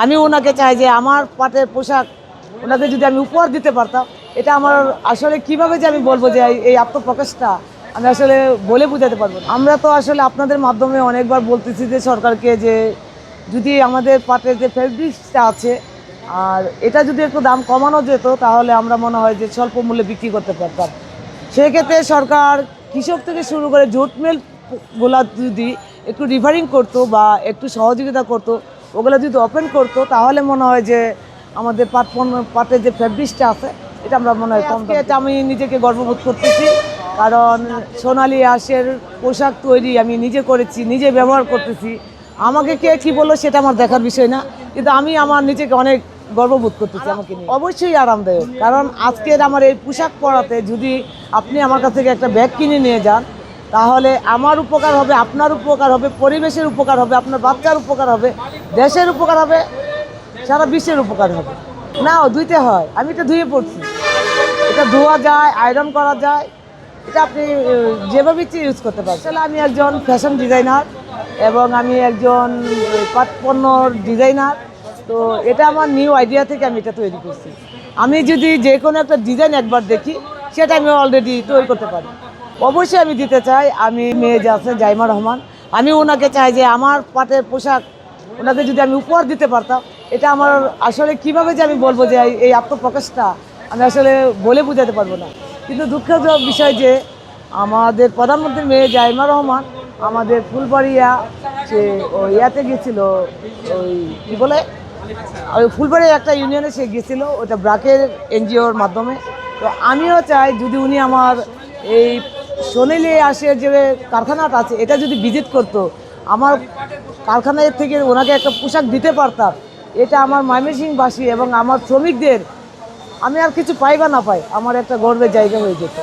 আমি ওনাকে চাই যে আমার পাটের পোশাক ওনাকে যদি আমি উপহার দিতে পারতাম, এটা আমার আসলে কিভাবে যে আমি বলবো যে এই আত্মপ্রকাশটা আমি আসলে বলে বোঝাতে পারবো না। আমরা তো আসলে আপনাদের মাধ্যমে অনেকবার বলতেছি যে সরকারকে যে যদি আমাদের পাটের যে ফেব্রিক্সটা আছে আর এটা যদি একটু দাম কমানো যেত তাহলে আমরা মনে হয় যে স্বল্প মূল্যে বিক্রি করতে পারতাম। সেক্ষেত্রে সরকার কৃষক থেকে শুরু করে জুট মিলগুলা যদি একটু রিভারিং করতো বা একটু সহযোগিতা করতো, ওগুলো যদি ওপেন করতো তাহলে মনে হয় যে আমাদের পাটের যে ফেব্রিক্সটা আছে এটা আমরা মনে হয় কম। এটা আমি নিজেকে গর্ববোধ করতেছি, কারণ সোনালী আঁশের পোশাক তৈরি আমি নিজে করেছি, নিজে ব্যবহার করতেছি। আমাকে কে কী বললো সেটা আমার দেখার বিষয় না, কিন্তু আমি আমার নিজেকে অনেক গর্ববোধ করতেছি আমাকে নিয়ে। অবশ্যই আরামদায়ক, কারণ আজকের আমার এই পোশাক পরাতে যদি আপনি আমার কাছ থেকে একটা ব্যাগ কিনে নিয়ে যান তাহলে আমার উপকার হবে, আপনার উপকার হবে, পরিবেশের উপকার হবে, আপনার বাচ্চার উপকার হবে, দেশের উপকার হবে, সারা বিশ্বের উপকার হবে। না ধুইতে হয়, আমি এটা ধুয়ে পড়ছি। এটা ধোয়া যায়, আয়রন করা যায়, এটা আপনি যেভাবে ইচ্ছে ইউজ করতে পারেন। আসলে আমি একজন ফ্যাশন ডিজাইনার এবং আমি একজন পাট পণ্যর ডিজাইনার। তো এটা আমার নিউ আইডিয়া থেকে আমি এটা তৈরি করছি। আমি যদি যে কোনো একটা ডিজাইন একবার দেখি সেটা আমি অলরেডি তৈরি করতে পারি। অবশ্যই আমি দিতে চাই। আমি মেয়ে যে আছে জাইমা রহমান, আমি ওনাকে চাই যে আমার পাটের পোশাক ওনাকে যদি আমি উপহার দিতে পারতাম, এটা আমার আসলে কিভাবে যে আমি বলবো যে এই আত্মপ্রকাশটা আমি আসলে বলে বোঝাতে পারবো না। কিন্তু দুঃখের বিষয় যে আমাদের প্রধানমন্ত্রীর মেয়ে জাইমা রহমান আমাদের ফুলবাড়িয়া সে ওই ইয়াতে গিয়েছিল, ওই কী বলে ওই ফুলবাড়িয়া একটা ইউনিয়নে সে গিয়েছিল, ওটা ব্রাকের এনজিওর মাধ্যমে। তো আমিও চাই যদি উনি আমার এই সোনালী আঁশের যে কারখানাটা আছে এটা যদি ভিজিট করতো, আমার কারখানার থেকে ওনাকে একটা পোশাক দিতে পারতাম, এটা আমার ময়মনসিংহবাসী এবং আমার শ্রমিকদের আমি আর কিছু পাই বা না পাই আমার একটা গর্বের জায়গা হয়ে যেত।